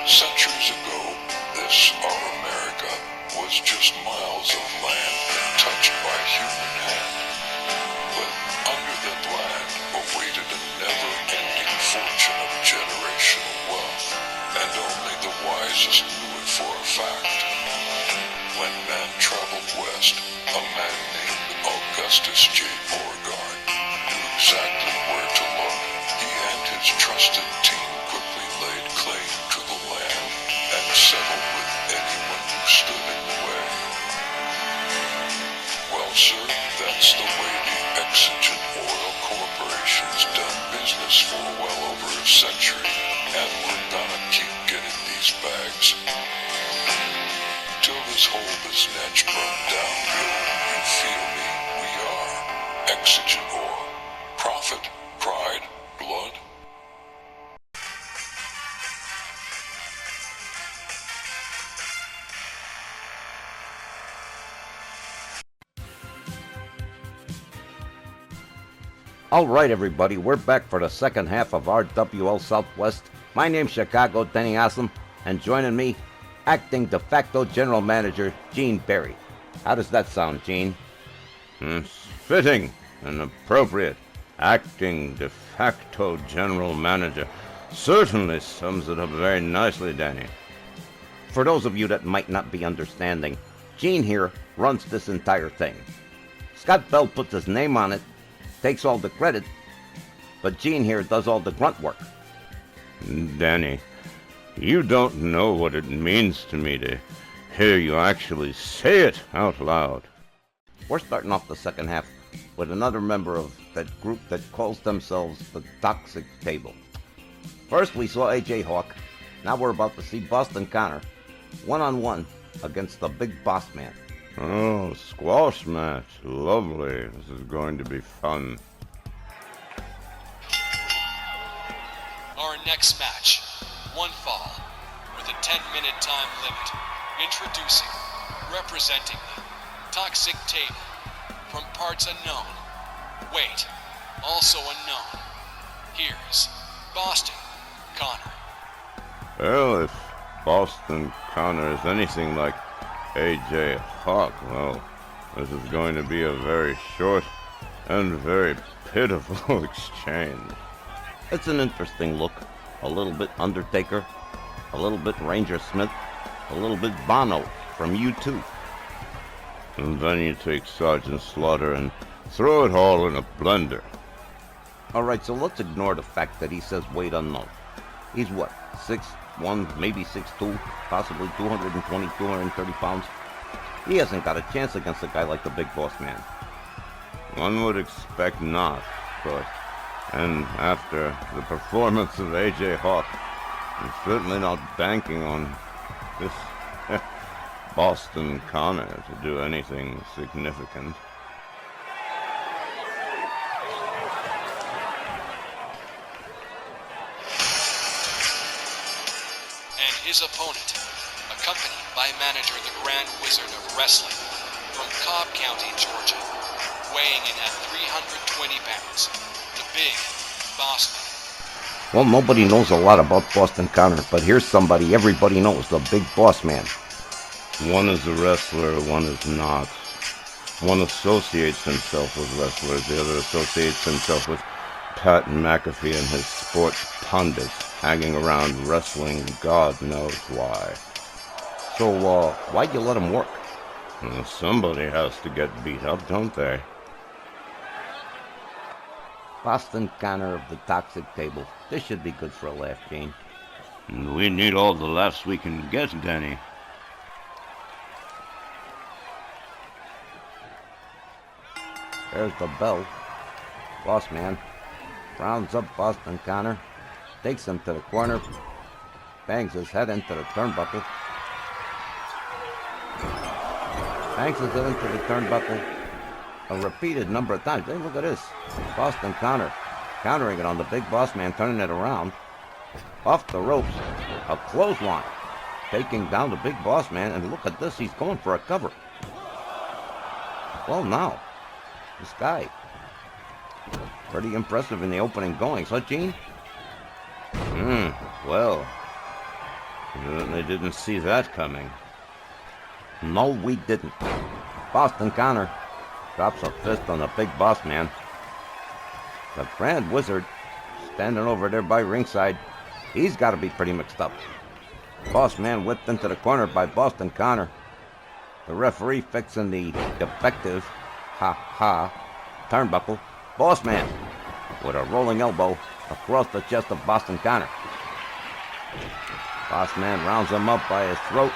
Centuries ago, this, our America, was just miles of land untouched by human hand. But under that land awaited a never-ending fortune of generational wealth, and only the wisest knew it for a fact. When man traveled west, a man named Augustus J. Beauregard knew exactly where to look. He and his trusted team quickly laid claim to the land and settled with anyone who stood in the way. Well, sir, that's the way the exigent oil corporations done business for well over a century, and we're gonna keep getting these bags. Till this whole business burned downhill, you feel me, we are exigent oil. Profit, pride, blood. All right, everybody, we're back for the second half of RWL Southwest. My name's Chicago Denny Eason, and joining me, acting de facto general manager Gene Berry. How does that sound, Gene? Fitting and appropriate. Acting de facto general manager certainly sums it up very nicely, Danny. For those of you that might not be understanding, Gene here runs this entire thing. Scott Bell puts his name on it, takes all the credit, but Gene here does all the grunt work. Danny, you don't know what it means to me to hear you actually say it out loud. We're starting off the second half with another member of that group that calls themselves the Toxic Table. First we saw AJ Hawk, now we're about to see Boston Connor, one-on-one against the Big Boss Man. Oh, squash match. Lovely. This is going to be fun. Our next match, one fall, with a 10-minute time limit. Introducing, representing the Toxic Table, from parts unknown. Wait, also unknown. Here's Boston Connor. Well, if Boston Connor is anything like AJ Hawk, well, this is going to be a very short and very pitiful exchange. It's an interesting look. A little bit Undertaker, a little bit Ranger Smith, a little bit Bono from U2. And then you take Sergeant Slaughter and throw it all in a blender. Alright, so let's ignore the fact that he says weight unknown. He's what, 6'1", maybe 6'2", possibly 220, 230 pounds? He hasn't got a chance against a guy like the Big Boss Man. One would expect not, of course. And after the performance of AJ Hawk, I'm certainly not banking on this Boston Connor to do anything significant. And his opponent, accompanied by manager the Grand Wizard of Wrestling from Cobb County, Georgia, weighing in at 320 pounds, the Big Boss Man. Well, nobody knows a lot about Boston Connor, but here's somebody everybody knows, the Big Boss Man. One is a wrestler, one is not. One associates himself with wrestlers, the other associates himself with Pat McAfee and his sports pundits, hanging around wrestling God knows why. So, why'd you let him work? Well, somebody has to get beat up, don't they? Boston Connor of the Toxic Table. This should be good for a laugh, Gene. We need all the laughs we can get, Danny. There's the bell. Boss Man rounds up Boston Connor, takes him to the corner, bangs his head into the turnbuckle. Bangs his head into the turnbuckle a repeated number of times. Hey, look at this. Boston Connor countering it on the Big Boss Man, turning it around. Off the ropes, a clothesline, taking down the Big Boss Man, and look at this, he's going for a cover. Well, now, this guy, pretty impressive in the opening goings, huh, Gene? Well, They didn't see that coming. No, we didn't. Boston Connor drops a fist on the big boss man. The Grand Wizard, standing over there by ringside, he's got to be pretty mixed up. Boss man whipped into the corner by Boston Connor. The referee fixing the defective, turnbuckle. Boss man with a rolling elbow across the chest of Boston Connor. Boss man rounds him up by his throat,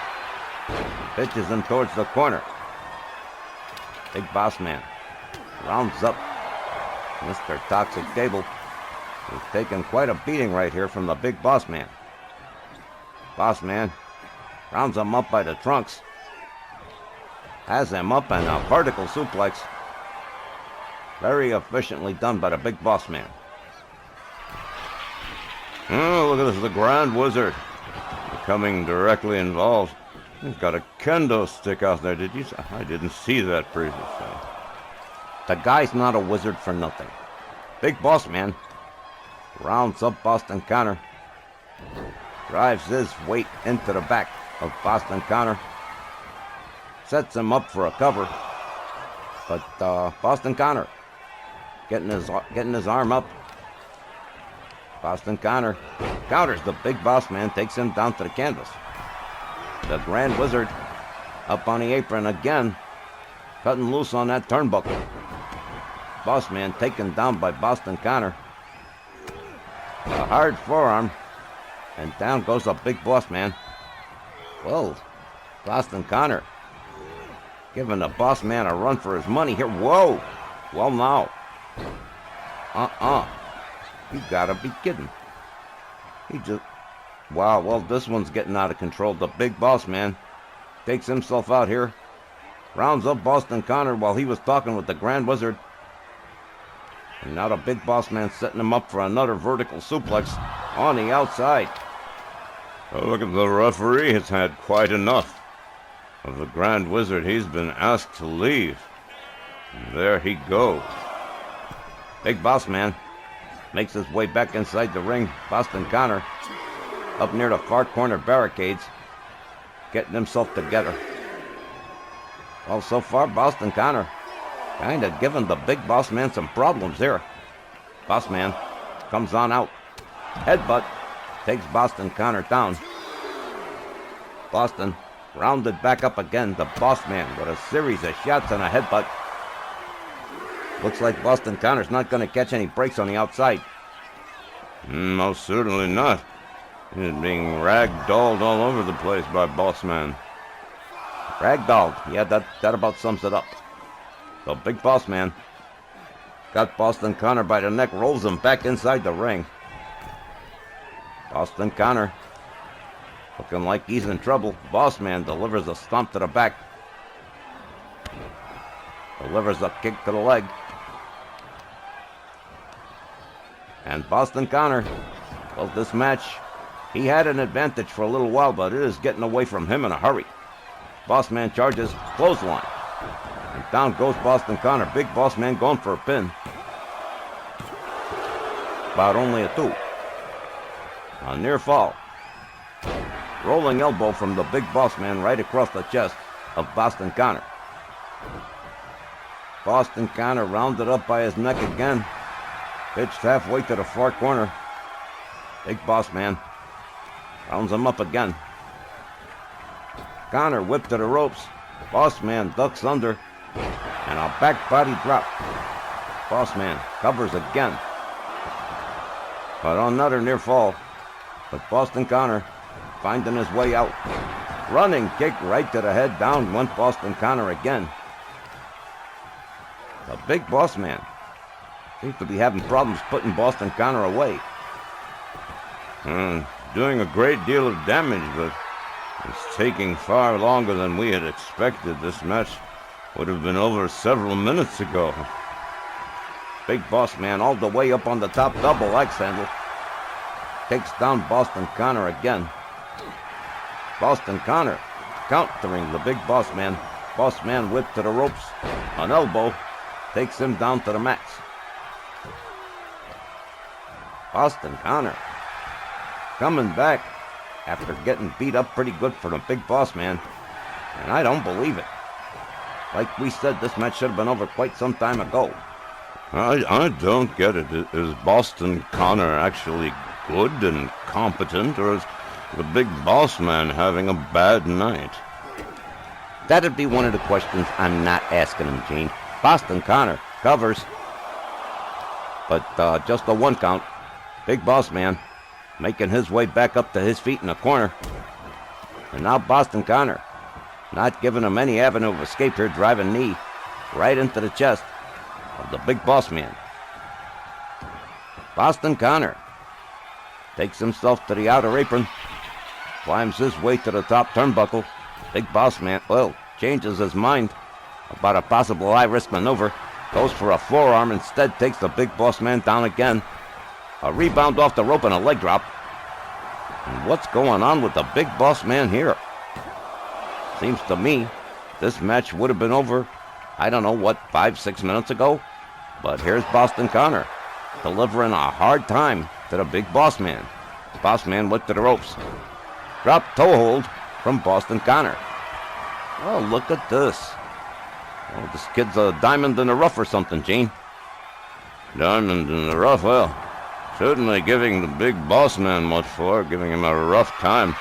pitches him towards the corner. Big boss man rounds up Mr. Toxic Gable, who's taking quite a beating right here from the big boss man. Boss man rounds him up by the trunks, has him up in a vertical suplex. Very efficiently done by the big boss man. Oh, look at this, the Grand Wizard becoming directly involved. He's got a kendo stick out there. Did you see? I didn't see that previously. The guy's not a wizard for nothing. Big boss man rounds up Boston Connor, drives his weight into the back of Boston Connor, sets him up for a cover, but Boston Connor getting his arm up. Boston Connor counters the big boss man, takes him down to the canvas. The Grand Wizard up on the apron again, cutting loose on that turnbuckle. Boss man taken down by Boston Connor. A hard forearm, and down goes the big boss man. Whoa, Boston Connor giving the boss man a run for his money here. Whoa, well now. You gotta be kidding. Wow, well, this one's getting out of control. The big boss man takes himself out here, rounds up Boston Connor while he was talking with the Grand Wizard. And now the big boss man setting him up for another vertical suplex on the outside. Oh, look at the referee has had quite enough of the Grand Wizard. He's been asked to leave. And there he goes. Big boss man makes his way back inside the ring. Boston Connor up near the far corner barricades, getting himself together. Well, so far, Boston Connor kind of giving the big boss man some problems here. Boss man comes on out. Headbutt takes Boston Connor down. Boston rounded back up again. The boss man with a series of shots and a headbutt. Looks like Boston Connor's not going to catch any breaks on the outside. Most certainly not. He's being ragdolled all over the place by boss man. Ragdolled, yeah, that about sums it up. The big boss man got Boston Connor by the neck, rolls him back inside the ring. Boston Connor looking like he's in trouble. Boss man delivers a stomp to the back. Delivers a kick to the leg. And Boston Connor, well, this match, he had an advantage for a little while, but it is getting away from him in a hurry. Boss man charges, clothesline. And down goes Boston Connor. Big boss man going for a pin. About only a 2. A near fall. Rolling elbow from the big boss man right across the chest of Boston Connor. Boston Connor rounded up by his neck again. Pitched halfway to the far corner. Big boss man rounds him up again. Connor whipped to the ropes. Boss man ducks under. And a back body drop. Boss man covers again. But another near fall. But Boston Connor finding his way out. Running kick right to the head. Down went Boston Connor again. The big boss man seems to be having problems putting Boston Connor away. Doing a great deal of damage, but it's taking far longer than we had expected. This match would have been over several minutes ago. Big boss man all the way up on the top, double axe handle. Takes down Boston Connor again. Boston Connor countering the big boss man. Boss man whipped to the ropes. An elbow takes him down to the mats. Boston Connor coming back after getting beat up pretty good for the big boss man. And I don't believe it. Like we said, this match should have been over quite some time ago. I don't get it. Is Boston Connor actually good and competent, or is the big boss man having a bad night? That'd be one of the questions I'm not asking him, Gene. Boston Connor covers. But just a one count. Big boss man making his way back up to his feet in the corner. And now Boston Connor not giving him any avenue of escape here, driving knee right into the chest of the big boss man. Boston Connor takes himself to the outer apron, climbs his way to the top turnbuckle. Big boss man, well, changes his mind about a possible high-risk maneuver, goes for a forearm, instead takes the big boss man down again. A rebound off the rope and a leg drop. And what's going on with the big boss man here? Seems to me this match would have been over, I don't know, 5-6 minutes ago? But here's Boston Connor delivering a hard time to the big boss man. Boss man went to the ropes. Drop toe hold from Boston Connor. Oh, look at this. Oh, this kid's a diamond in the rough or something, Gene. Diamond in the rough? Well, certainly giving the big boss man much for, giving him a rough time.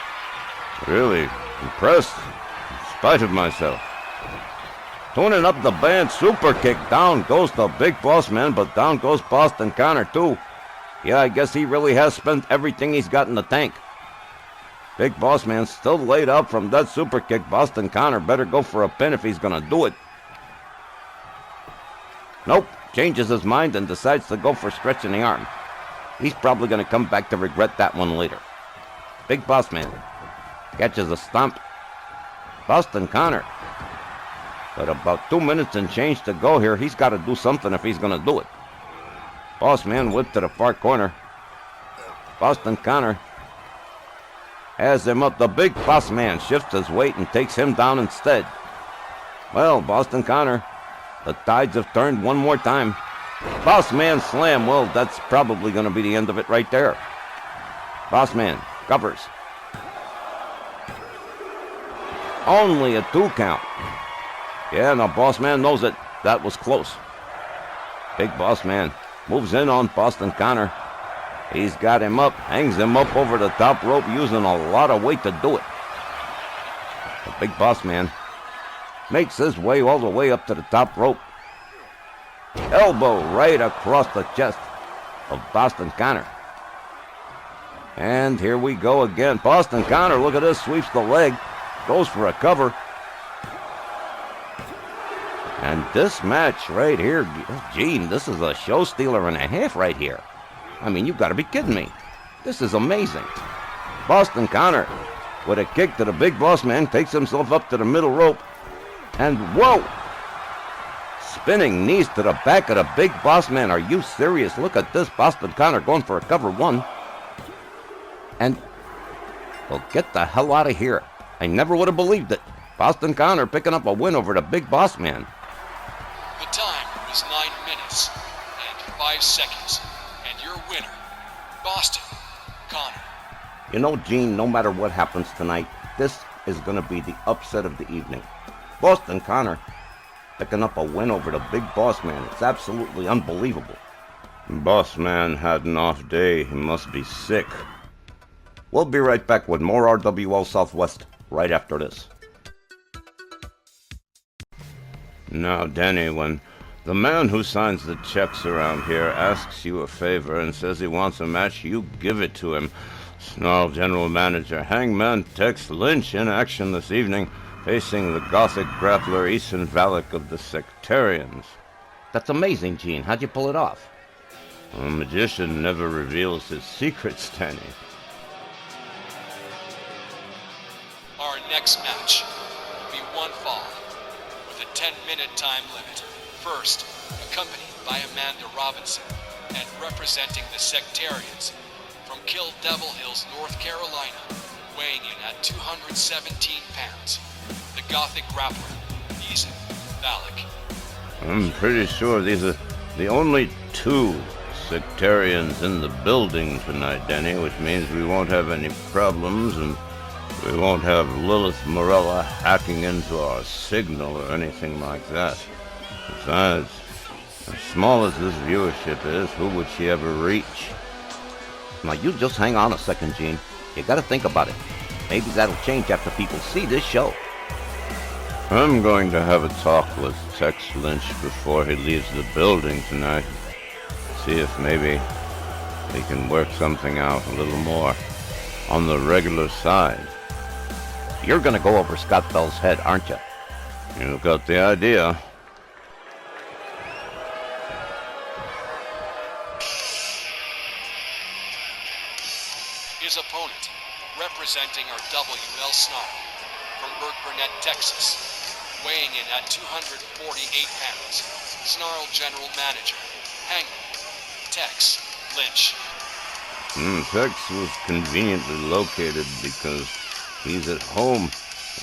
Really impressed, in spite of myself. Tuning up the band, super kick. Down goes the big boss man, but down goes Boston Connor too. Yeah, I guess he really has spent everything he's got in the tank. Big boss man still laid out from that super kick. Boston Connor better go for a pin if he's gonna do it. Nope, changes his mind and decides to go for stretching the arm. He's probably gonna come back to regret that one later. Big boss man catches a stomp. Boston Connor, but about 2 minutes and change to go here. He's got to do something if he's gonna do it. Boss man whipped to the far corner. Boston Connor has him up. The big boss man shifts his weight and takes him down instead. Well, Boston Connor, the tides have turned one more time. Boss man slam. Well, that's probably going to be the end of it right there. Boss man covers. Only a 2 count. Yeah, now boss man knows it. That was close. Big boss man moves in on Boston Connor. He's got him up, hangs him up over the top rope, using a lot of weight to do it. The big boss man makes his way all the way up to the top rope. Elbow right across the chest of Boston Connor. And here we go again. Boston Connor, look at this, sweeps the leg, goes for a cover. And this match right here, Gene, this is a show stealer and a half right here. I mean, you've got to be kidding me. This is amazing. Boston Connor, with a kick to the big boss man, takes himself up to the middle rope. And whoa! Spinning knees to the back of the big boss man. Are you serious? Look at this. Boston Connor going for a cover 1. And, well, get the hell out of here. I never would have believed it. Boston Connor picking up a win over the big boss man. The time was 9 minutes and 5 seconds. And your winner, Boston Connor. You know, Gene, no matter what happens tonight, this is going to be the upset of the evening. Boston Connor picking up a win over the big boss man. It's absolutely unbelievable. Boss man had an off day. He must be sick. We'll be right back with more RWL Southwest right after this. Now, Denny, when the man who signs the checks around here asks you a favor and says he wants a match, you give it to him. Snarl General Manager Hangman texts Lynch in action this evening, facing the Gothic grappler Eason Valik of the Sectarians. That's amazing, Gene. How'd you pull it off? A magician never reveals his secrets, Denny. Our next match will be one fall with a 10-minute time limit. First, accompanied by Amanda Robinson and representing the Sectarians from Kill Devil Hills, North Carolina, weighing in at 217 pounds, the Gothic grappler, Eason Valik. I'm pretty sure these are the only 2 sectarians in the building tonight, Denny, which means we won't have any problems and we won't have Lilith Morella hacking into our signal or anything like that. Besides, as small as this viewership is, who would she ever reach? Now you just hang on a second, Gene. You gotta think about it. Maybe that'll change after people see this show. I'm going to have a talk with Tex Lynch before he leaves the building tonight. See if maybe we can work something out a little more on the regular side. You're gonna go over Scott Bell's head, aren't you? You got the idea. His opponent, representing RWL Snarl, from Burke Burnett, Texas, weighing in at 248 pounds, Snarl General Manager, Hangman, Tex Lynch. Tex was conveniently located because he's at home,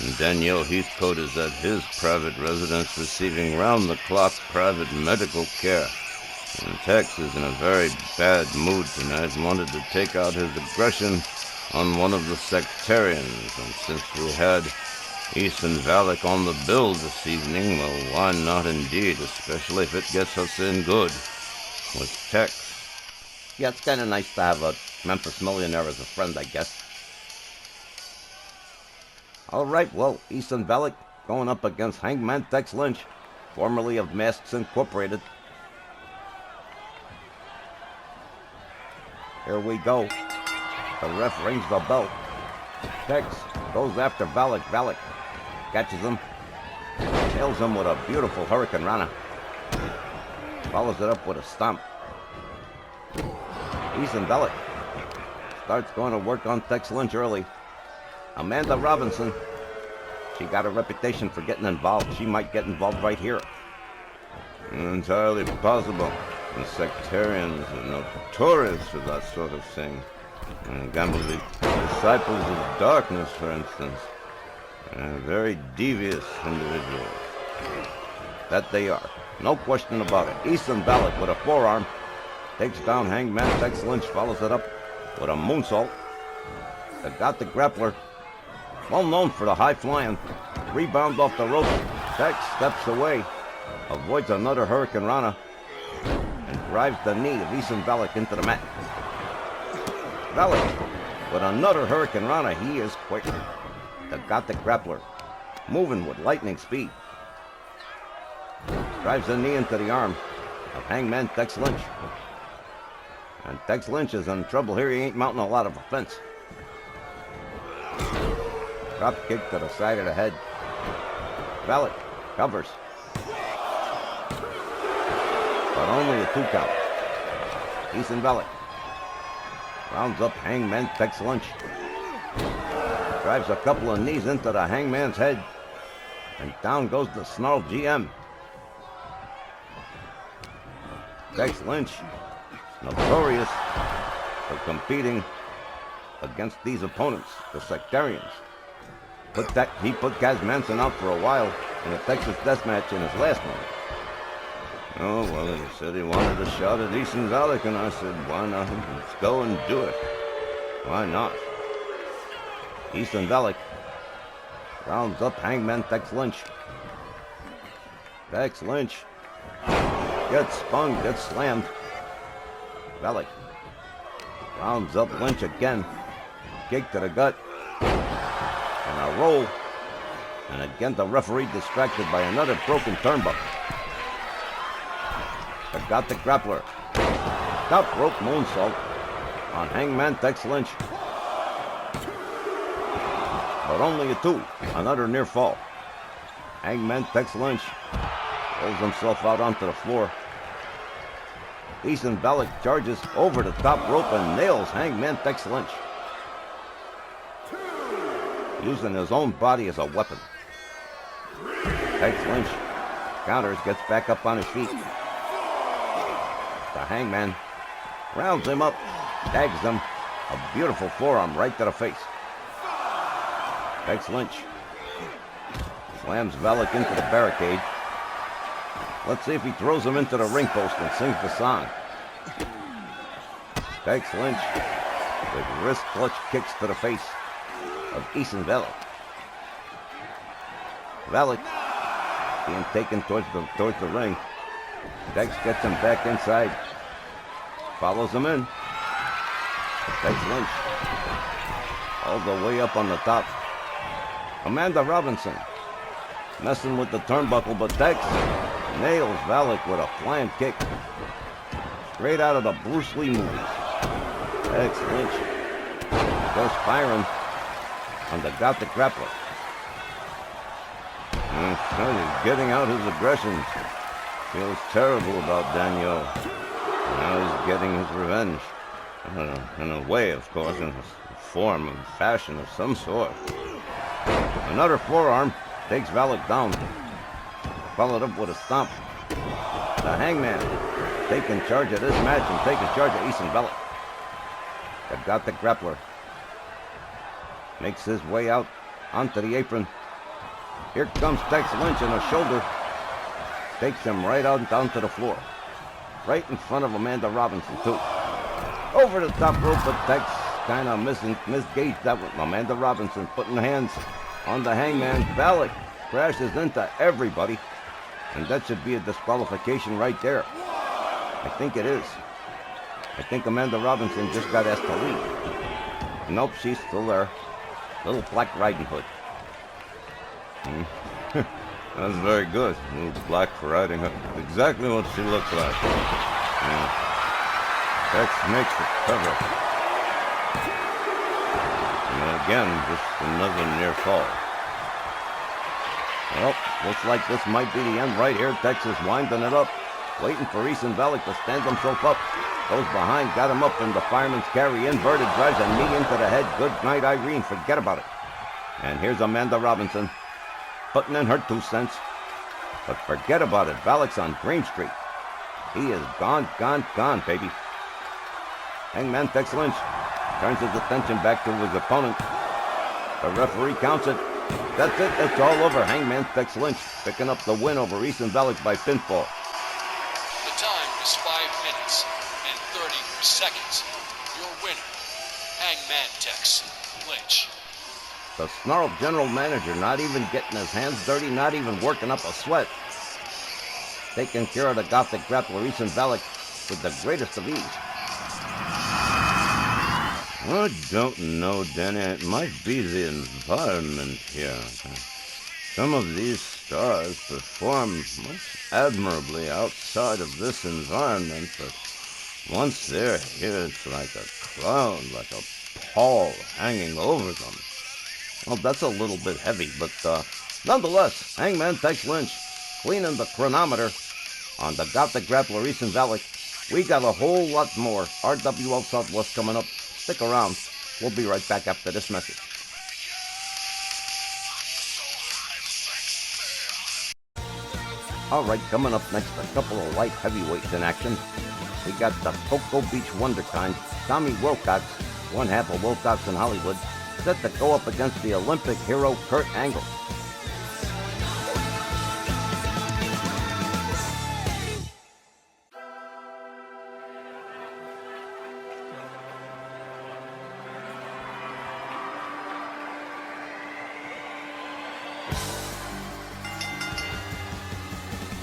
and Danielle Heathcote is at his private residence receiving round-the-clock private medical care. And Tex is in a very bad mood tonight and wanted to take out his aggression on one of the sectarians. And since we had Eason Valik on the bill this evening, well, why not indeed, especially if it gets us in good with Tex. Yeah, it's kind of nice to have a Memphis millionaire as a friend, I guess. All right, well, Eason Valik going up against Hangman Tex Lynch, formerly of Masks Incorporated. Here we go. The ref rings the bell. Tex goes after Valik. Valik catches him. Nails him with a beautiful Hurricane Rana. Follows it up with a stomp. Eason Valik starts going to work on Tex Lynch early. Amanda Robinson, she got a reputation for getting involved. She might get involved right here. Entirely possible. The sectarians are notorious for that sort of thing. Gamble the disciples of darkness, for instance. Very devious individuals. That they are. No question about it. Eason Valik with a forearm takes down Hangman. Tex Lynch follows it up with a moonsault. They got the grappler. Well known for the high flying. Rebound off the rope. Tex steps away. Avoids another Hurricane Rana. And drives the knee of Eason Valik into the mat. Valik with another Hurricane Rana. He is quick. They got the grappler. Moving with lightning speed. Drives the knee into the arm of Hangman Tex Lynch. And Tex Lynch is in trouble here. He ain't mounting a lot of offense. Drop kick to the side of the head. Valik covers. But only a 2 count. Eason Valik rounds up Hangman Tex Lynch. Drives a couple of knees into the Hangman's head. And down goes the Snarl GM. Tex Lynch, notorious for competing against these opponents, the sectarians. He put Kaz Manson out for a while in a Texas death match in his last one. Oh, well, he said he wanted a shot at Eason Valik, and I said, why not? Let's go and do it. Why not? Eason Valik rounds up Hangman Tex Lynch. Tex Lynch gets spun, gets slammed. Valik rounds up Lynch again. Kick to the gut. And a roll. And again the referee distracted by another broken turnbuckle. They got the grappler. Top rope moonsault on Hangman Tex Lynch. But only a 2. Another near fall. Hangman Tex Lynch rolls himself out onto the floor. Eason Valik charges over the top rope and nails Hangman Tex Lynch, using his own body as a weapon. Tex Lynch counters, gets back up on his feet. The Hangman rounds him up, tags him, a beautiful forearm right to the face. Tex Lynch slams Valik into the barricade. Let's see if he throws him into the ring post and sings the song. Tex Lynch with wrist clutch kicks to the face of Eason Valik. Valik being taken towards the ring. Tex gets him back inside. Follows him in. Tex Lynch all the way up on the top. Amanda Robinson messing with the turnbuckle, but Tex nails Valik with a flying kick. Straight out of the Bruce Lee movies. Tex Lynch goes firing on the Gothic grappler. And he's getting out his aggressions. Feels terrible about Daniel. Now he's getting his revenge. In a way, of course, in a form and fashion of some sort. Another forearm takes Valik down. Followed up with a stomp. The Hangman taking charge of this match and taking charge of Eason Valik. The Gothic grappler makes his way out onto the apron. Here comes Tex Lynch, and a shoulder takes him right out down to the floor. Right in front of Amanda Robinson, too. Over the top rope, but Tex kind of misgauged that one. Amanda Robinson putting hands on the Hangman. Valik crashes into everybody, and that should be a disqualification right there. I think it is. I think Amanda Robinson just got asked to leave. Nope, she's still there. Little Black Riding Hood. That's very good. Little Black Riding Hood. Exactly what she looks like. Yeah. Tex makes the cover. And again, just another near fall. Well, looks like this might be the end right here. Tex is winding it up, waiting for Eason Valik to stand himself up. Goes behind, got him up in the fireman's carry, inverted, drives a knee into the head. Good night, Irene, forget about it. And here's Amanda Robinson, putting in her 2 cents. But forget about it, Valik's on Green Street. He is gone, baby. Hangman Tex Lynch turns his attention back to his opponent. The referee counts it. That's it, it's all over. Hangman Tex Lynch picking up the win over Eason Valik by pinfall. The time is 5 minutes and 30 seconds. Your winner, Hangman Tex Lynch. The snarled general manager not even getting his hands dirty, not even working up a sweat. Taking care of the Gothic grappler Eason Valik with the greatest of ease. I don't know, Danny. It might be the environment here. Some of these stars perform most admirably outside of this environment, but once they're here, it's like a cloud, like a pall hanging over them. Well, that's a little bit heavy, but nonetheless, Hangman Tex Lynch cleaning the chronometer on the Gothic grappler Eason Valik. We got a whole lot more RWL Southwest coming up. Stick around. We'll be right back after this message. All right, coming up next, a couple of light heavyweights in action. We got the Cocoa Beach Wonderkind, Tommy Wilcox, one half of Wilcox in Hollywood, set to go up against the Olympic hero Kurt Angle.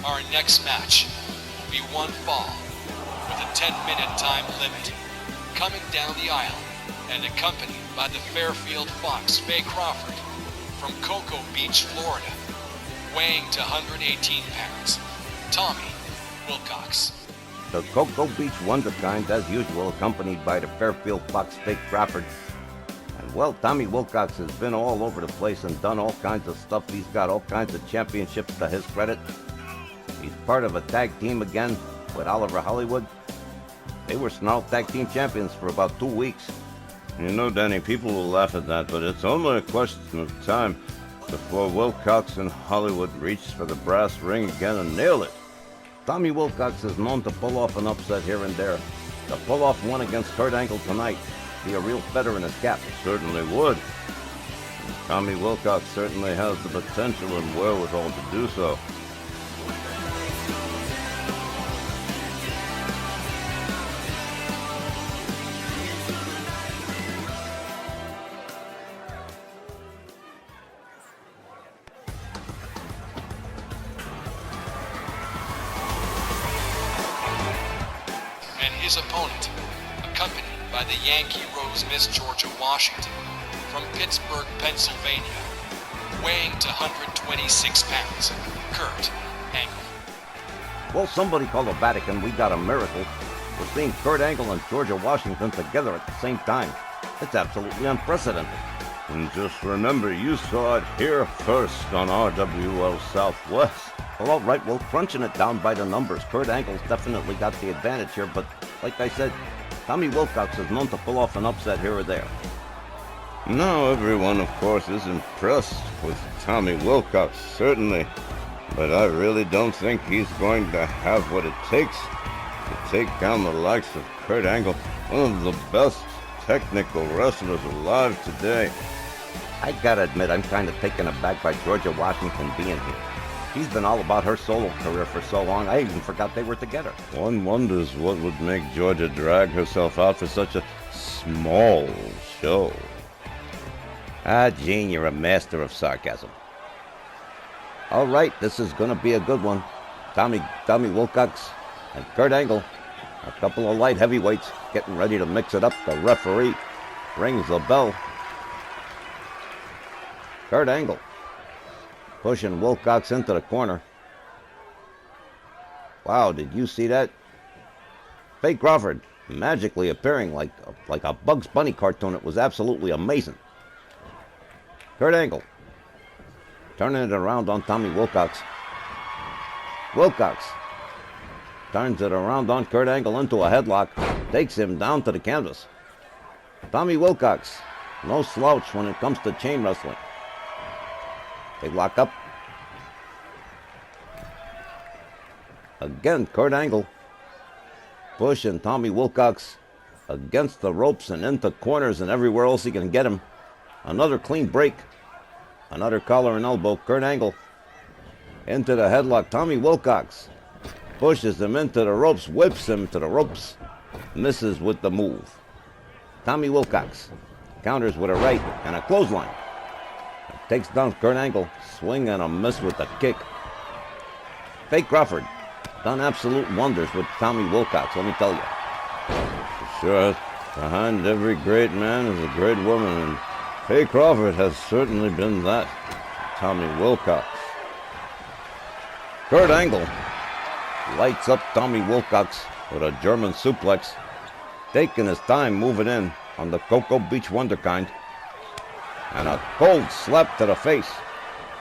Our next match will be one fall with a 10-minute time limit. Coming down the aisle and accompanied by the Fairfield Fox, Faye Crawford, from Cocoa Beach, Florida, weighing to 118 pounds, Tommy Wilcox. The Cocoa Beach Wonderkind, as usual, accompanied by the Fairfield Fox, Faye Crawford. And well, Tommy Wilcox has been all over the place and done all kinds of stuff. He's got all kinds of championships to his credit. He's part of a tag team again with Oliver Hollywood. They were Snarl Tag Team Champions for about 2 weeks. You know, Danny, people will laugh at that, but it's only a question of time before Wilcox and Hollywood reach for the brass ring again and nail it. Tommy Wilcox is known to pull off an upset here and there. To pull off one against Kurt Angle tonight, be a real feather in his cap. Certainly would. And Tommy Wilcox certainly has the potential and wherewithal to do so. his opponent, accompanied by the Yankee Rose Miss Georgia Washington, from Pittsburgh, Pennsylvania, weighing to 126 pounds, Kurt Angle. Well, somebody call the Vatican. We got a miracle. We're seeing Kurt Angle and Georgia Washington together at the same time. It's absolutely unprecedented. And just remember, you saw it here first on RWL Southwest. Well, all right, well, crunching it down by the numbers, Kurt Angle's definitely got the advantage here, but like I said, Tommy Wilcox is known to pull off an upset here or there. Now everyone, of course, is impressed with Tommy Wilcox, certainly. But I really don't think he's going to have what it takes to take down the likes of Kurt Angle, one of the best technical wrestlers alive today. I gotta admit, I'm kind of taken aback by Georgia Washington being here. She's been all about her solo career for so long, I even forgot they were together. One wonders what would make Georgia drag herself out for such a small show. Ah, Gene, you're a master of sarcasm. All right, this is gonna be a good one. Tommy Wilcox and Kurt Angle, a couple of light heavyweights, getting ready to mix it up. The referee rings the bell. Kurt Angle pushing Wilcox into the corner. Wow, did you see that? Faye Crawford magically appearing like a Bugs Bunny cartoon. It was absolutely amazing. Kurt Angle turning it around on Tommy Wilcox. Wilcox turns it around on Kurt Angle into a headlock, takes him down to the canvas. Tommy Wilcox, no slouch when it comes to chain wrestling. They lock up. Again, Kurt Angle pushing Tommy Wilcox against the ropes and into corners and everywhere else he can get him. Another clean break. Another collar and elbow. Kurt Angle into the headlock. Tommy Wilcox pushes him into the ropes, whips him to the ropes, misses with the move. Tommy Wilcox counters with a right and a clothesline. Takes down Kurt Angle, swing and a miss with a kick. Faye Crawford done absolute wonders with Tommy Wilcox, let me tell you. Sure, behind every great man is a great woman, and Faye Crawford has certainly been that. Tommy Wilcox. Kurt Angle lights up Tommy Wilcox with a German suplex, taking his time moving in on the Cocoa Beach Wonderkind. And a cold slap to the face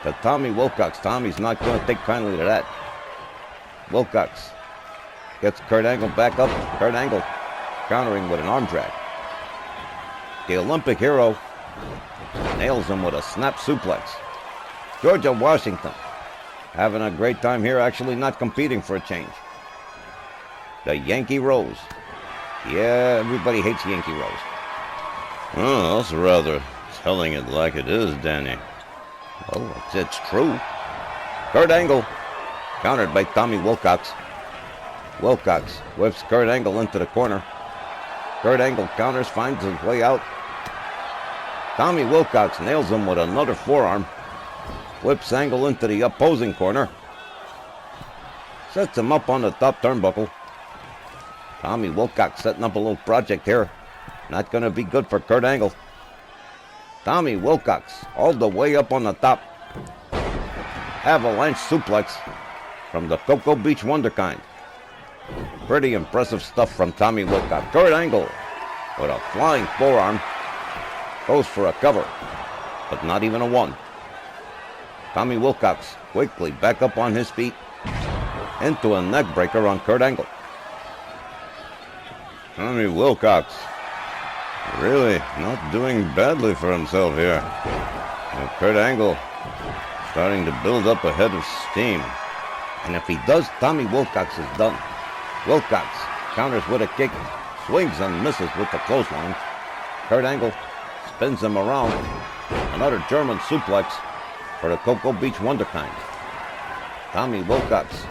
to Tommy Wilcox. Tommy's not going to take kindly to that. Wilcox gets Kurt Angle back up. Kurt Angle countering with an arm drag. The Olympic hero nails him with a snap suplex. Georgia Washington having a great time here, actually not competing for a change. The Yankee Rose. Yeah, everybody hates Yankee Rose. Oh, that's rather telling it like it is, Danny. Well, it's true. Kurt Angle countered by Tommy Wilcox. Wilcox whips Kurt Angle into the corner. Kurt Angle counters, finds his way out. Tommy Wilcox nails him with another forearm. Whips Angle into the opposing corner. Sets him up on the top turnbuckle. Tommy Wilcox setting up a little project here. Not going to be good for Kurt Angle. Tommy Wilcox all the way up on the top. Avalanche suplex from the Cocoa Beach Wonderkind. Pretty impressive stuff from Tommy Wilcox. Kurt Angle with a flying forearm. Goes for a cover, but not even a one. Tommy Wilcox quickly back up on his feet. Into a neck breaker on Kurt Angle. Tommy Wilcox really not doing badly for himself here. And Kurt Angle starting to build up a head of steam. And if he does, Tommy Wilcox is done. Wilcox counters with a kick, swings and misses with the clothesline. Kurt Angle spins him around. Another German suplex for the Cocoa Beach Wonderkind. Tommy Wilcox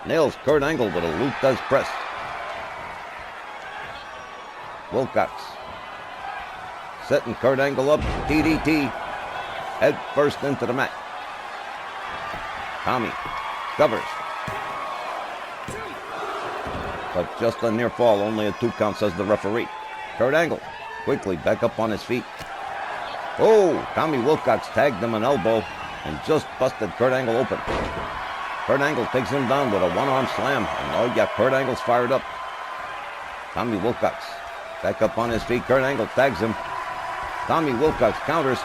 nails Kurt Angle with a Lutez press. Wilcox setting Kurt Angle up, DDT, head first into the mat. Tommy covers. but just a near fall, only a 2 count, says the referee. Kurt Angle quickly back up on his feet. Oh, Tommy Wilcox tagged him an elbow and just busted Kurt Angle open. Kurt Angle takes him down with a one-arm slam, and oh yeah, Kurt Angle's fired up. Tommy Wilcox back up on his feet. Kurt Angle tags him. Tommy Wilcox counters,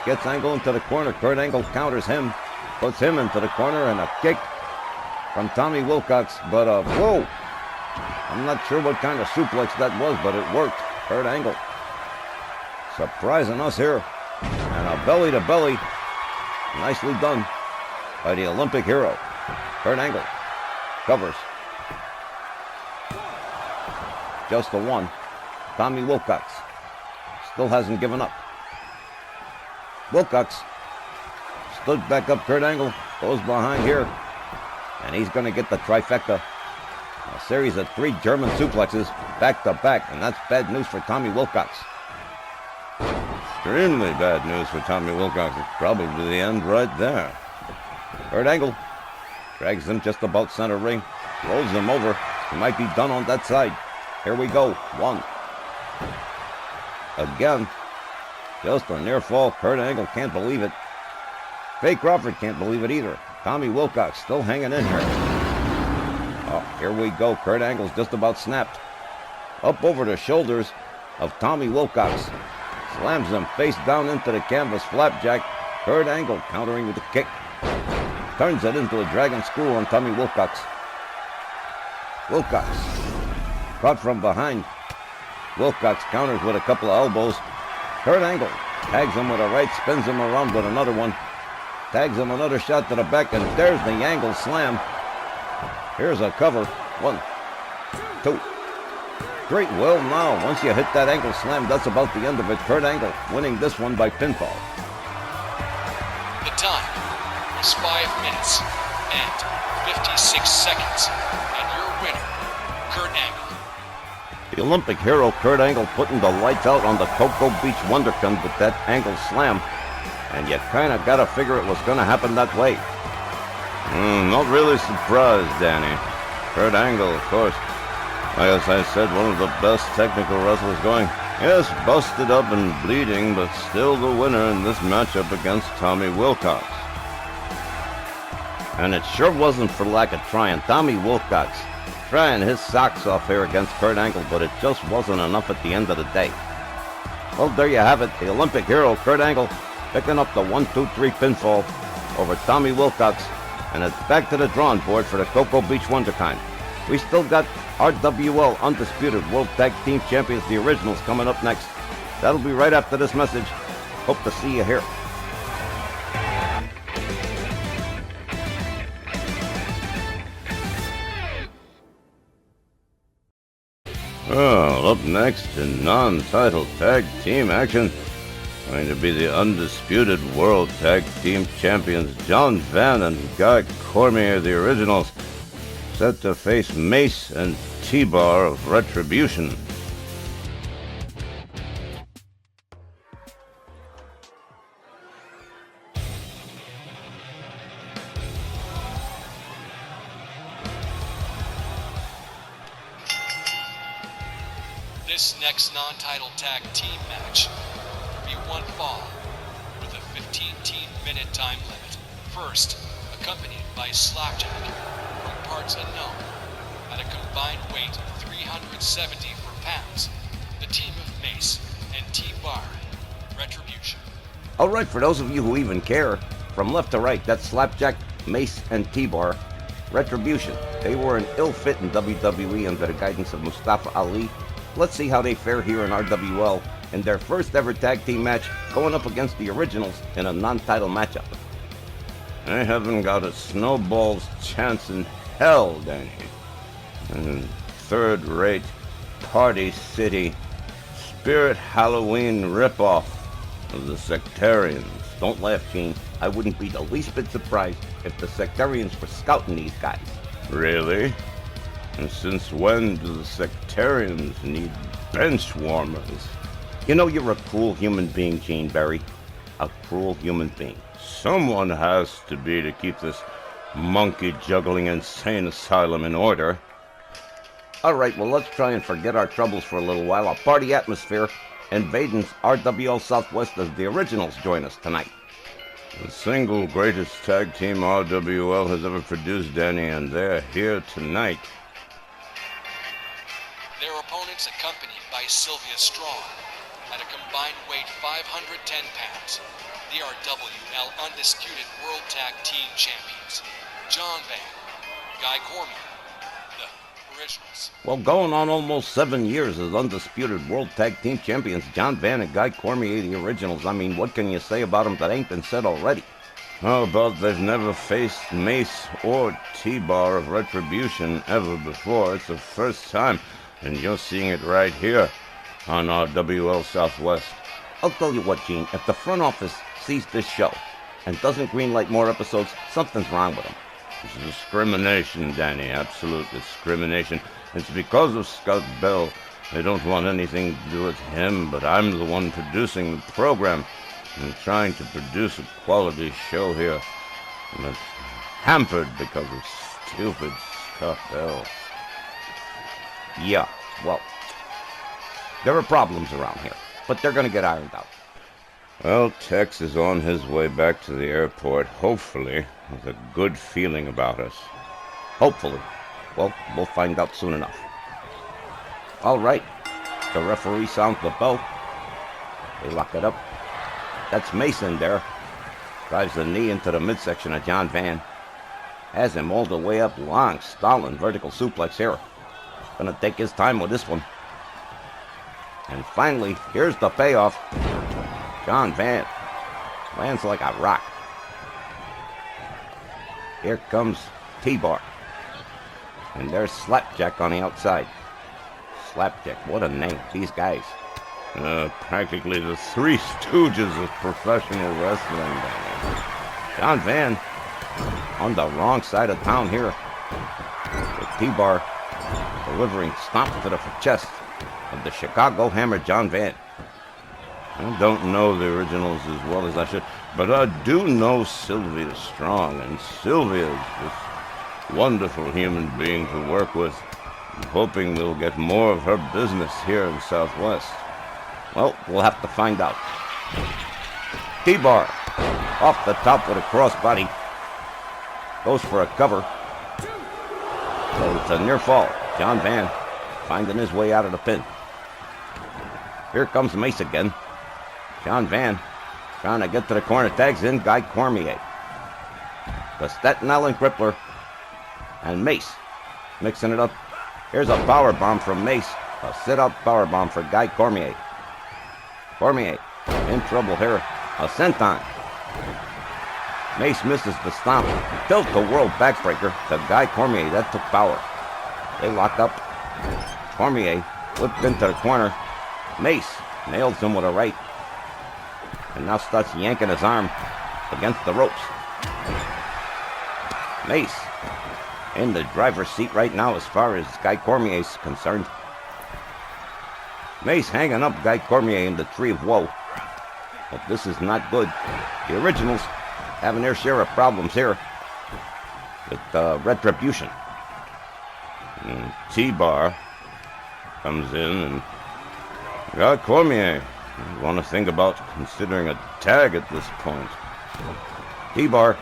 gets Angle into the corner. Kurt Angle counters him, puts him into the corner, and a kick from Tommy Wilcox. But whoa! I'm not sure what kind of suplex that was, but it worked. Kurt Angle surprising us here. And a belly-to-belly. Nicely done by the Olympic hero. Kurt Angle covers. Just the one. Tommy Wilcox still hasn't given up. Wilcox stood back up. Kurt Angle goes behind here. And he's going to get the trifecta. A series of 3 German suplexes back to back. And that's bad news for Tommy Wilcox. Extremely bad news for Tommy Wilcox. It's probably the end right there. Kurt Angle drags him just about center ring. Rolls him over. He might be done on that side. Here we go. 1. Again. Just a near fall. Kurt Angle can't believe it. Faye Crawford can't believe it either. Tommy Wilcox still hanging in here. Oh, here we go. Kurt Angle's just about snapped. Up over the shoulders of Tommy Wilcox. Slams him face down into the canvas. Flapjack. Kurt Angle countering with a kick. Turns it into a dragon screw on Tommy Wilcox. Wilcox caught from behind. Wilcox counters with a couple of elbows. Kurt Angle tags him with a right, spins him around with another one. Tags him another shot to the back, and there's the Angle slam. Here's a cover. 1, 2, 3. Well, now, once you hit that Angle slam, that's about the end of it. Kurt Angle winning this one by pinfall. The time was 5 minutes and 56 seconds, and your winner, Kurt Angle. The Olympic hero Kurt Angle putting the lights out on the Cocoa Beach Wonderkind with that Angle slam. And you kind of got to figure it was going to happen that way. Not really surprised, Danny. Kurt Angle, of course, as I said, one of the best technical wrestlers going. Yes, busted up and bleeding, but still the winner in this matchup against Tommy Wilcox. And it sure wasn't for lack of trying. Tommy Wilcox trying his socks off here against Kurt Angle, but it just wasn't enough at the end of the day. Well, there you have it. The Olympic hero Kurt Angle picking up the 1-2-3 pinfall over Tommy Wilcox, and it's back to the drawing board for the Cocoa Beach Wonderkind. We still got RWL Undisputed World Tag Team Champions, the Originals, coming up next. That'll be right after this message. Hope to see you here. Well, up next in non-title tag team action, going to be the Undisputed World Tag Team Champions John Van and Guy Cormier, the Originals, set to face Mace and T-Bar of Retribution. This next non-title tag team match will be one fall with a 15-minute time limit. First, accompanied by Slapjack from parts unknown at a combined weight of 370 pounds, the team of Mace and T-Bar, Retribution. All right, for those of you who even care, from left to right, that's Slapjack, Mace, and T-Bar, Retribution. They were an ill fit in WWE under the guidance of Mustafa Ali. Let's see how they fare here in RWL in their first ever tag team match, going up against the Originals in a non-title matchup. They haven't got a snowball's chance in hell, Danny. And third-rate Party City Spirit Halloween ripoff of the Sectarians. Don't laugh, Gene. I wouldn't be the least bit surprised if the Sectarians were scouting these guys. Really? And since when do the Sectarians need bench warmers? You know, you're a cruel human being, Gene Berry. A cruel human being. Someone has to be to keep this monkey-juggling insane asylum in order. All right, well, let's try and forget our troubles for a little while. A party atmosphere. Invading's RWL Southwest as the Originals join us tonight. The single greatest tag team RWL has ever produced, Danny, and they're here tonight. Their opponents accompanied by Sylvia Strong at a combined weight 510 pounds. The RWL Undisputed World Tag Team Champions, John Van, Guy Cormier, the Originals. Well, going on almost 7 years as Undisputed World Tag Team Champions, John Van and Guy Cormier, the Originals. I mean, what can you say about them that ain't been said already? How about they've never faced Mace or T-Bar of Retribution ever before? It's the first time, and you're seeing it right here on RWL Southwest. I'll tell you what, Gene, if the front office sees this show and doesn't greenlight more episodes, something's wrong with them. It's discrimination, Danny, absolute discrimination. It's because of Scott Bell. They don't want anything to do with him, but I'm the one producing the program and trying to produce a quality show here. And it's hampered because of stupid Scott Bell. Yeah, well, there are problems around here, but they're going to get ironed out. Well, Tex is on his way back to the airport, hopefully, with a good feeling about us. Hopefully. Well, we'll find out soon enough. All right. The referee sounds the bell. They lock it up. That's Mason there. Drives the knee into the midsection of John Van. Has him all the way up long, stalling vertical suplex here. Gonna take his time with this one. And finally, here's the payoff. John Van lands like a rock. Here comes T-Bar. And there's Slapjack on the outside. Slapjack, what a name. These guys. Practically the Three Stooges of professional wrestling. John Van on the wrong side of town here. With T-Bar delivering stomps to the chest of the Chicago Hammer, John Van. I don't know the Originals as well as I should, but I do know Sylvia Strong, and Sylvia is just a wonderful human being to work with. I'm hoping we'll get more of her business here in Southwest. Well, we'll have to find out. T-Bar off the top with a crossbody. Goes for a cover. So it's a near fall. John Van finding his way out of the pin. Here comes Mace again. John Van trying to get to the corner. Tags in Guy Cormier. The Staten Island Crippler. And Mace mixing it up. Here's a powerbomb from Mace. A sit-out powerbomb for Guy Cormier. Cormier in trouble here. A senton. Mace misses the stomp. Tilt-a-whirl backbreaker to Guy Cormier. That took power. They lock up. Cormier whipped into the corner. Mace nails him with a right. And now starts yanking his arm against the ropes. Mace in the driver's seat right now as far as Guy Cormier is concerned. Mace hanging up Guy Cormier in the tree of woe. But this is not good. The Originals having their share of problems here with Retribution. And T-Bar comes in, and Guy Cormier, you want to think about considering a tag at this point. T-Bar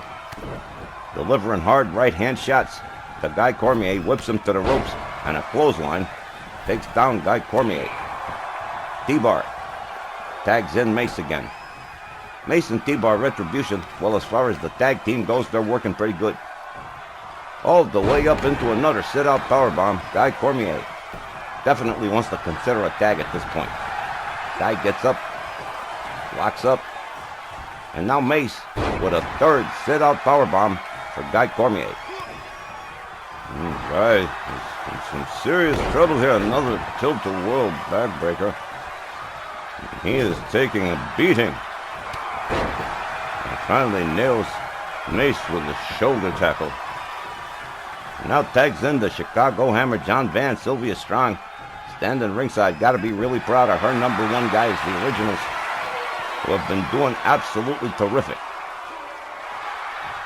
delivering hard right-hand shots. The Guy Cormier whips him to the ropes, and a clothesline takes down Guy Cormier. T-Bar tags in Mace again. Mace and T-Bar Retribution, well, as far as the tag team goes, they're working pretty good. All the way up into another sit-out powerbomb. Guy Cormier definitely wants to consider a tag at this point. Guy gets up, locks up, and now Mace with a third sit-out powerbomb for Guy Cormier. Guy is in some serious trouble here. Another tilt-a-whirl backbreaker. He is taking a beating. And finally nails Mace with a shoulder tackle. Now tags in the Chicago Hammer, John Van. Sylvia Strong standing ringside. Got to be really proud of her number one guys, the Originals, who have been doing absolutely terrific.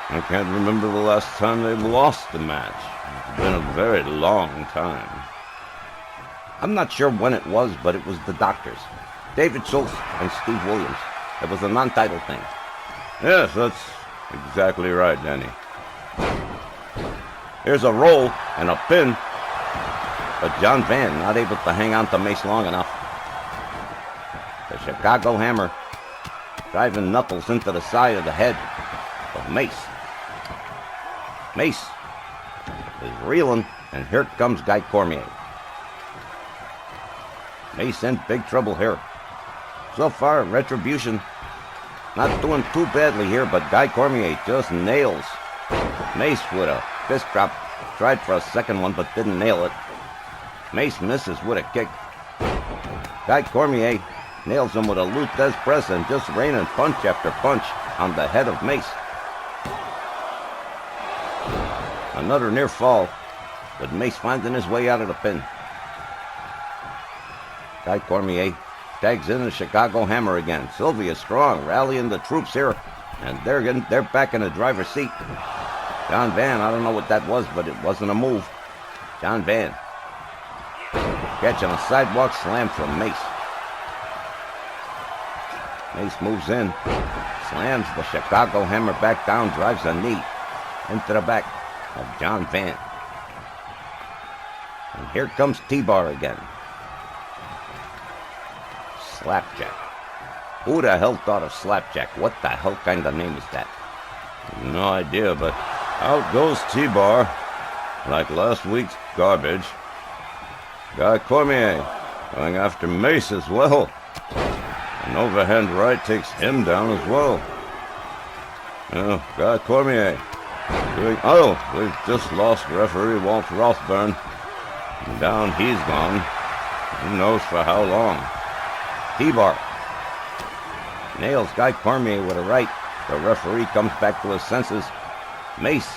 I can't remember the last time they lost a match. It's been a very long time. I'm not sure when it was, but it was the doctors. David Schultz and Steve Williams. It was a non-title thing. Yes, that's exactly right, Danny. Here's a roll and a pin, but John Van not able to hang on to Mace long enough. The Chicago Hammer driving Knuckles into the side of the head of Mace. Mace is reeling, and here comes Guy Cormier. Mace in big trouble here. So far, Retribution not doing too badly here, but Guy Cormier just nails Mace with a fist drop. Tried for a second one, but didn't nail it. Mace misses with a kick. Guy Cormier nails him with a Lutez press and just raining punch after punch on the head of Mace. Another near fall, with Mace finding his way out of the pin. Guy Cormier tags in the Chicago Hammer again. Sylvia Strong rallying the troops here, and they're back in the driver's seat. John Van, I don't know what that was, but it wasn't a move. John Van catching a sidewalk slam from Mace. Mace moves in, slams the Chicago Hammer back down, drives a knee into the back of John Van. And here comes T-Bar again. Slapjack. Who the hell thought of Slapjack? What the hell kind of name is that? No idea, but out goes T-Bar, like last week's garbage. Guy Cormier going after Mace as well. An overhand right takes him down as well. Oh, Guy Cormier we've just lost referee Walt Rothburn. Down he's gone. Who knows for how long. T-Bar nails Guy Cormier with a right. The referee comes back to his senses. Mace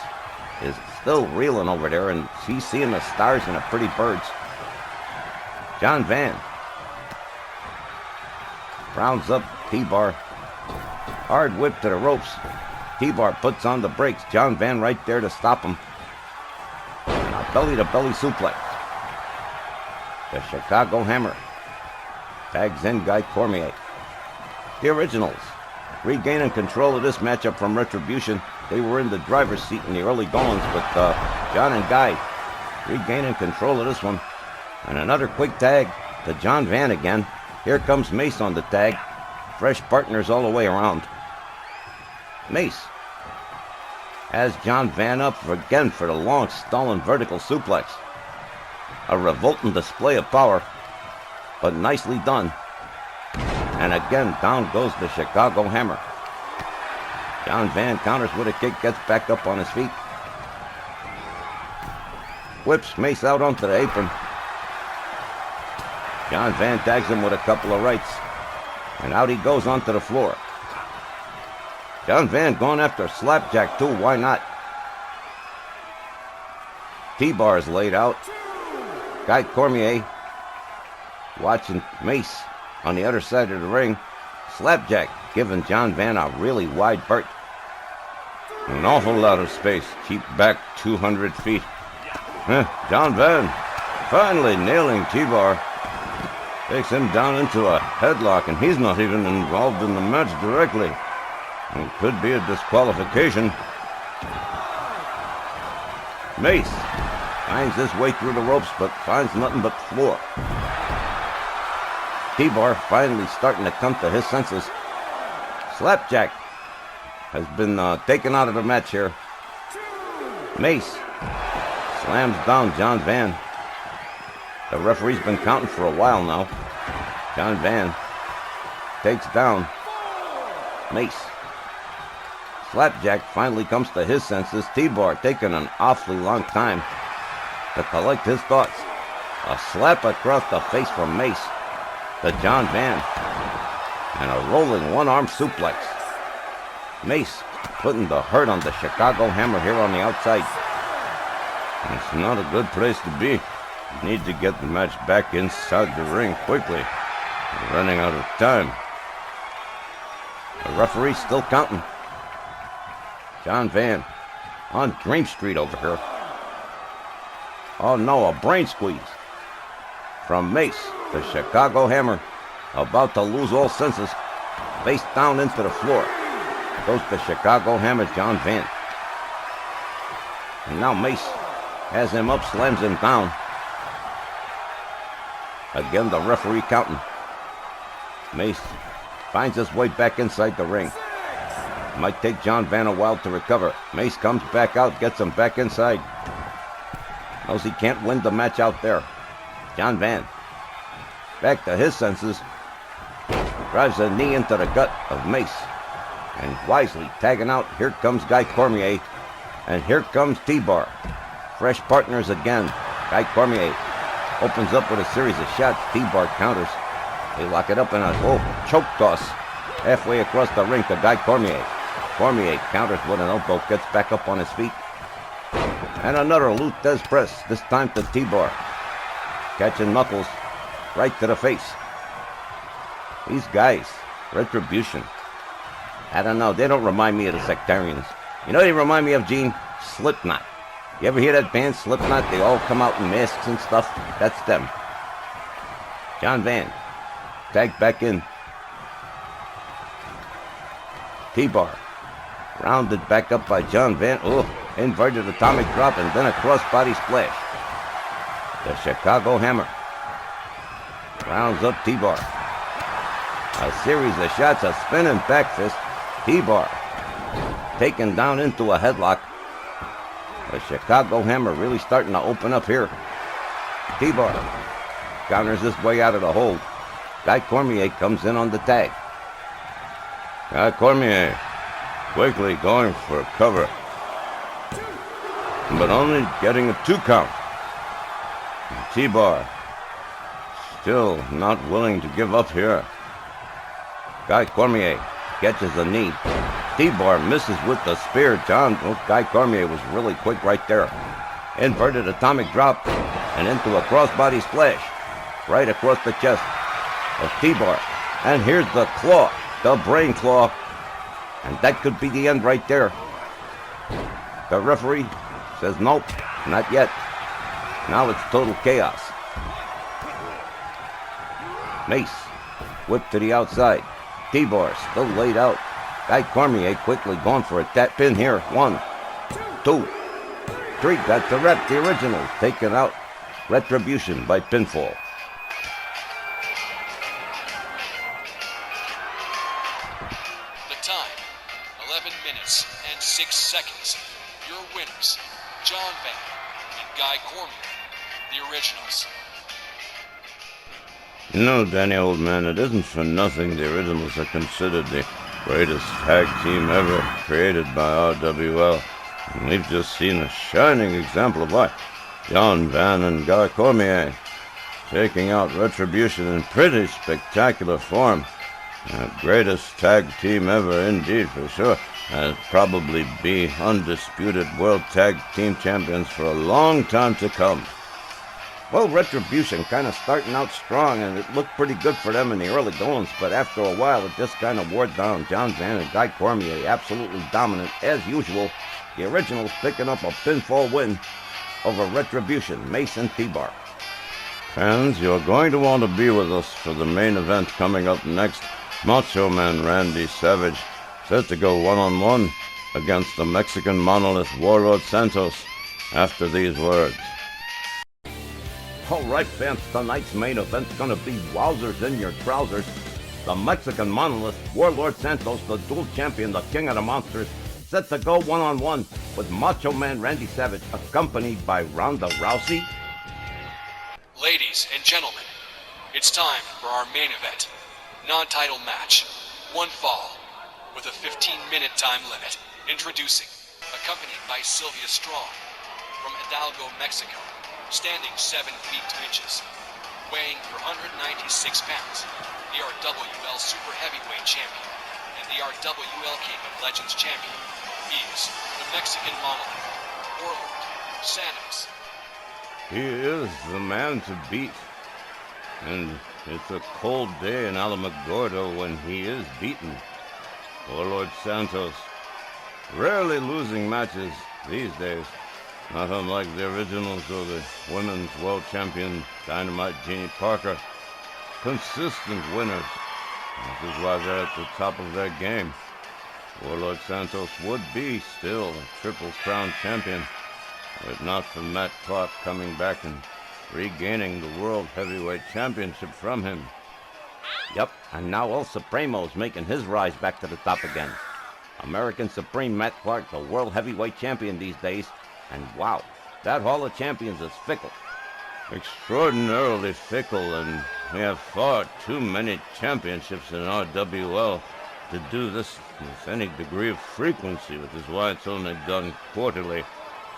is still reeling over there, and he's seeing the stars and the pretty birds. John Van rounds up T-Bar. Hard whip to the ropes. T-Bar puts on the brakes. John Van right there to stop him. And a belly-to-belly suplex. The Chicago Hammer tags in Guy Cormier. The Originals regaining control of this matchup from Retribution. They were in the driver's seat in the early goings, but John and Guy regaining control of this one. And another quick tag to John Van again. Here comes Mace on the tag. Fresh partners all the way around. Mace has John Van up again for the long, stalling vertical suplex. A revolting display of power, but nicely done. And again, down goes the Chicago Hammer. John Van counters with a kick, gets back up on his feet. Whips Mace out onto the apron. John Van tags him with a couple of rights. And out he goes onto the floor. John Van going after Slapjack too, why not? T-Bar is laid out. Guy Cormier watching Mace on the other side of the ring. Slapjack giving John Van a really wide berth. An awful lot of space. Keep back 200 feet. John Van finally nailing T-Bar. Takes him down into a headlock, and he's not even involved in the match directly. It could be a disqualification. Mace finds his way through the ropes, but finds nothing but floor. T-Bar finally starting to come to his senses. Slapjack has been taken out of the match here. Mace slams down John Van. The referee's been counting for a while now. John Van takes down Mace. Slapjack finally comes to his senses. T-Bar taking an awfully long time to collect his thoughts. A slap across the face from Mace to John Van. And a rolling one-arm suplex. Mace putting the hurt on the Chicago Hammer here on the outside. It's not a good place to be. You need to get the match back inside the ring quickly. We're running out of time. The referee's still counting. John Van on Dream Street over here. Oh no, a brain squeeze. from Mace, the Chicago Hammer, about to lose all senses, face down into the floor. Goes the Chicago Hammer, John Van. And now Mace has him up, slams him down. Again, the referee counting. Mace finds his way back inside the ring. Might take John Van a while to recover. Mace comes back out, gets him back inside. Knows he can't win the match out there. John Van, back to his senses, drives a knee into the gut of Mace. And wisely tagging out, here comes Guy Cormier. And here comes T-Bar. Fresh partners again. Guy Cormier opens up with a series of shots. T-Bar counters. They lock it up in a choke toss halfway across the ring to Guy Cormier. Cormier counters with an elbow, gets back up on his feet. And another Lutez press, this time to T-Bar. Catching Knuckles right to the face. These guys, Retribution, I don't know, they don't remind me of the Sectarians. You know they remind me of, Gene? Slipknot. You ever hear that band, Slipknot? They all come out in masks and stuff. That's them. John Van, tagged back in. T-Bar, rounded back up by John Van. Oh, inverted atomic drop and then a crossbody splash. The Chicago Hammer rounds up T-Bar. A series of shots, a spinning back fist. T-Bar taken down into a headlock. The Chicago Hammer really starting to open up here. T-Bar counters his way out of the hold. Guy Cormier comes in on the tag. Guy Cormier quickly going for a cover, but only getting a 2 count. T-Bar still not willing to give up here. Guy Cormier catches a knee. T-Bar misses with the spear. Guy Cormier was really quick right there. Inverted atomic drop and into a crossbody splash right across the chest of T-Bar. And here's the claw, the brain claw. And that could be the end right there. The referee says nope, not yet. Now it's total chaos. Mace whipped to the outside. T-Bar still laid out. Guy Cormier quickly going for a tap pin here. 1, 2, 3. Got the rep, the original. Taken out. Retribution by pinfall. The time, 11 minutes and 6 seconds. Your winners, John Van and Guy Cormier, the originals. You know, Danny, old man, it isn't for nothing the originals are considered the greatest tag team ever created by RWL. And we've just seen a shining example of why. John Van and Guy Cormier taking out Retribution in pretty spectacular form. The greatest tag team ever indeed, for sure. And probably be undisputed world tag team champions for a long time to come. Well, Retribution kind of starting out strong, and it looked pretty good for them in the early goings, but after a while it just kind of wore down. John Van and Guy Cormier absolutely dominant, as usual. The originals picking up a pinfall win over Retribution, Mace and T-Bar. Fans, you're going to want to be with us for the main event coming up next. Macho Man Randy Savage set to go one-on-one against the Mexican monolith Warlord Santos after these words. All right, fans, tonight's main event's gonna be wowzers in your trousers. The Mexican monolith, Warlord Santos, the dual champion, the king of the monsters, set to go one-on-one with Macho Man Randy Savage, accompanied by Ronda Rousey. Ladies and gentlemen, it's time for our main event. Non-title match, 1 fall, with a 15-minute time limit. Introducing, accompanied by Sylvia Strong, from Hidalgo, Mexico, standing 7 feet 2 inches, weighing 496 pounds, the RWL Super Heavyweight Champion, and the RWL King of Legends Champion. He is the Mexican monolith, Warlord Santos. He is the man to beat. And it's a cold day in Alamogordo when he is beaten. Warlord Santos, rarely losing matches these days. Not unlike the originals of the women's world champion Dynamite Jeannie Parker. Consistent winners. This is why they're at the top of their game. Warlord Santos would be still a Triple Crown champion, if not for Matt Clark coming back and regaining the World Heavyweight Championship from him. Yep, and now El Supremo's making his rise back to the top again. American Supreme Matt Clark, the World Heavyweight Champion these days, and wow, that Hall of Champions is fickle. Extraordinarily fickle, and we have far too many championships in RWL to do this with any degree of frequency, which is why it's only done quarterly.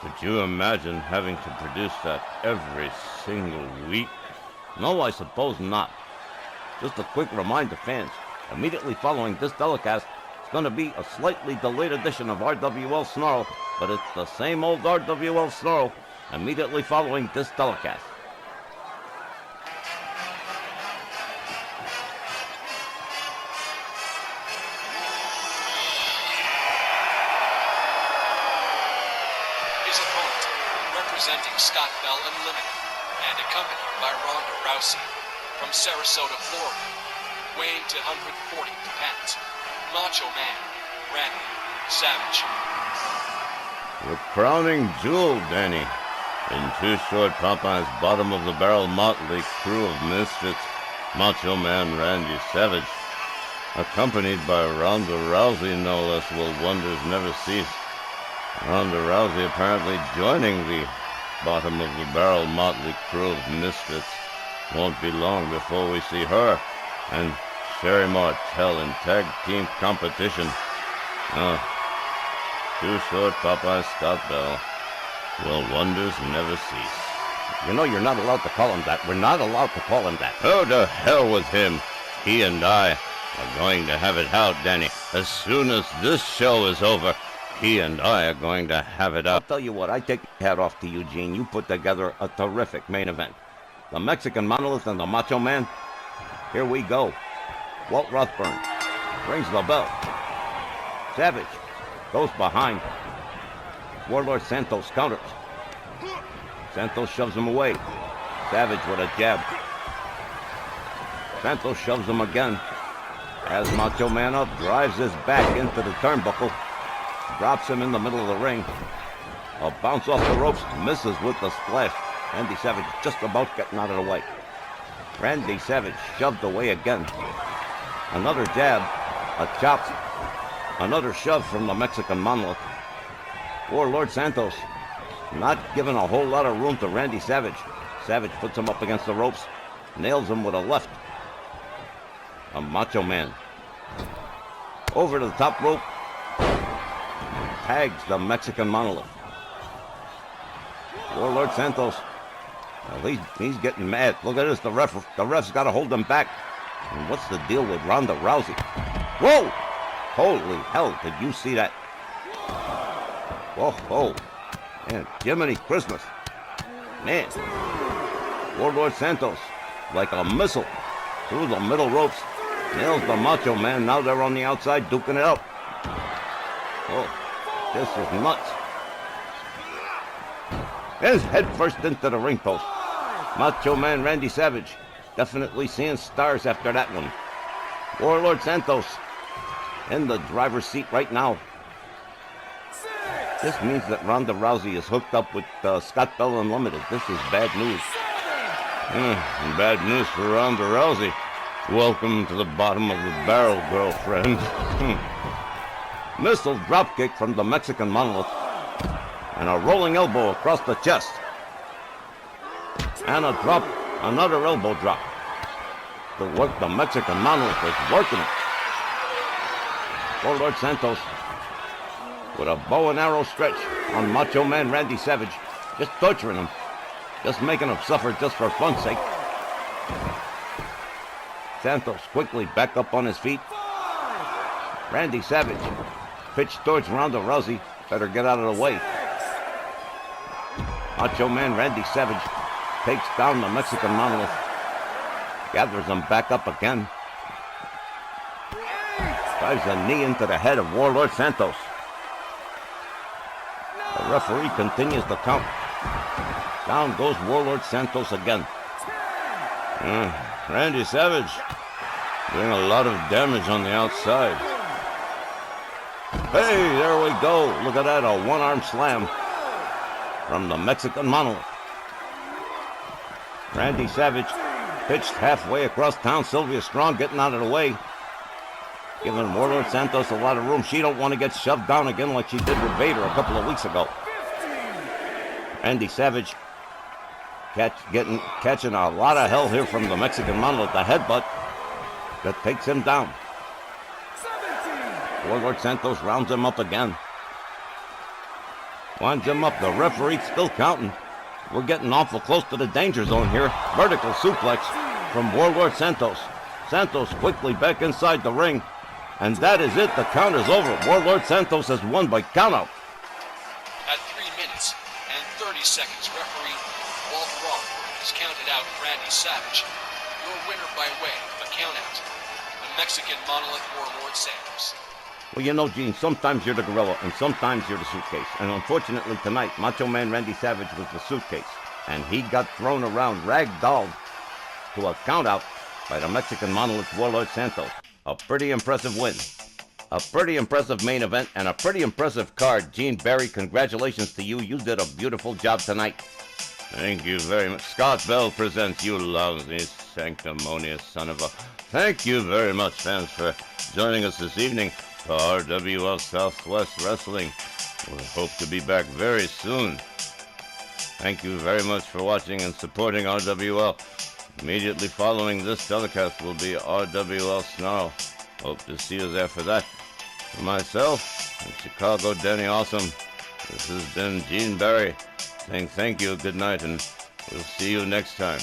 Could you imagine having to produce that every single week? No, I suppose not. Just a quick reminder, fans, immediately following this telecast, it's going to be a slightly delayed edition of RWL Snarl, but it's the same old RWL Snarl immediately following this telecast. His opponent, representing Scott Bell Unlimited, and accompanied by Ronda Rousey, from Sarasota, Florida, weighing to 140 pounds, Macho Man, Randy Savage. The crowning jewel, Danny. In Too Short Popeye's bottom-of-the-barrel motley crew of misfits, Macho Man Randy Savage, accompanied by Ronda Rousey, no less, will wonders never cease. Ronda Rousey apparently joining the bottom-of-the-barrel motley crew of misfits. Won't be long before we see her and Sherry Martel in tag team competition. Too Short Popeye Scott Bell. Will wonders never cease. You know you're not allowed to call him that. We're not allowed to call him that. Oh, to hell with him. He and I are going to have it out, Danny. As soon as this show is over, he and I are going to have it I'll out. tell you what, I take your hat off to you, Gene. You put together a terrific main event. The Mexican Monolith and the Macho Man. Here we go. Walt Rothburn rings the bell. Savage goes behind. Warlord Santos counters. Santos shoves him away. Savage with a jab. Santos shoves him again. As Macho Man up, drives his back into the turnbuckle. Drops him in the middle of the ring. A bounce off the ropes, misses with the splash. Randy Savage just about getting out of the way. Randy Savage shoved away again. Another jab, a chop, another shove from the Mexican Monolith. Warlord Santos not giving a whole lot of room to Randy Savage. Savage puts him up against the ropes, nails him with a left. A Macho Man over to the top rope, tags the Mexican Monolith. Warlord Santos, well, he's getting mad. Look at this, the ref's got to hold him back. And what's the deal with Ronda Rousey? Whoa! Holy hell, did you see that? Whoa, man, Jiminy Christmas. Man, Warlord Santos, like a missile, through the middle ropes, nails the Macho Man. Now they're on the outside duking it out. Oh, this is nuts. His head first into the ring post. Macho Man Randy Savage definitely seeing stars after that one. Warlord Santos in the driver's seat right now. This means that Ronda Rousey is hooked up with Scott Bell Unlimited. This is bad news. Bad news for Ronda Rousey. Welcome to the bottom of the barrel, girlfriend. Missile dropkick from the Mexican Monolith. And a rolling elbow across the chest. And a drop, another elbow drop. The Mexican Monolith is working it. Warlord Santos with a bow and arrow stretch on Macho Man Randy Savage. Just torturing him. Just making him suffer just for fun's sake. Santos quickly back up on his feet. Randy Savage pitched towards Ronda Rousey. Better get out of the way. Macho Man Randy Savage takes down the Mexican Monolith. Gathers him back up again. Drives a knee into the head of Warlord Santos. The The referee continues the count. Down goes Warlord Santos again. Randy Savage doing a lot of damage on the outside. Hey, there we go. Look at that, a one-arm slam from the Mexican Monolith. Randy Savage pitched halfway across town. Sylvia Strong getting out of the way, giving Warlord Santos a lot of room. She don't want to get shoved down again like she did with Vader a couple of weeks ago. Randy Savage catching a lot of hell here from the Mexican Monolith. The headbutt that takes him down. Warlord Santos rounds him up again. Winds him up. The referee still counting. We're getting awful close to the danger zone here. Vertical suplex from Warlord Santos. Santos quickly back inside the ring. And that is it. The count is over. Warlord Santos has won by countout. At 3 minutes and 30 seconds, referee Walt Rock has counted out Randy Savage. Your winner by way of a countout, the Mexican Monolith Warlord Santos. Well, you know, Gene, sometimes you're the gorilla and sometimes you're the suitcase. And unfortunately tonight, Macho Man Randy Savage was the suitcase. And he got thrown around, ragdolled to a countout by the Mexican Monolith Warlord Santos. A pretty impressive win. A pretty impressive main event and a pretty impressive card. Gene Barry, congratulations to you. You did a beautiful job tonight. Thank you very much. Scott Bell presents You Lousy Sanctimonious Son of a... Thank you very much, fans, for joining us this evening for RWL Southwest Wrestling. We hope to be back very soon. Thank you very much for watching and supporting RWL. Immediately following this telecast will be RWL Snarl. Hope to see you there for that. For myself, in Chicago, Danny Awesome, this has been Gene Barry saying thank you, good night, and we'll see you next time.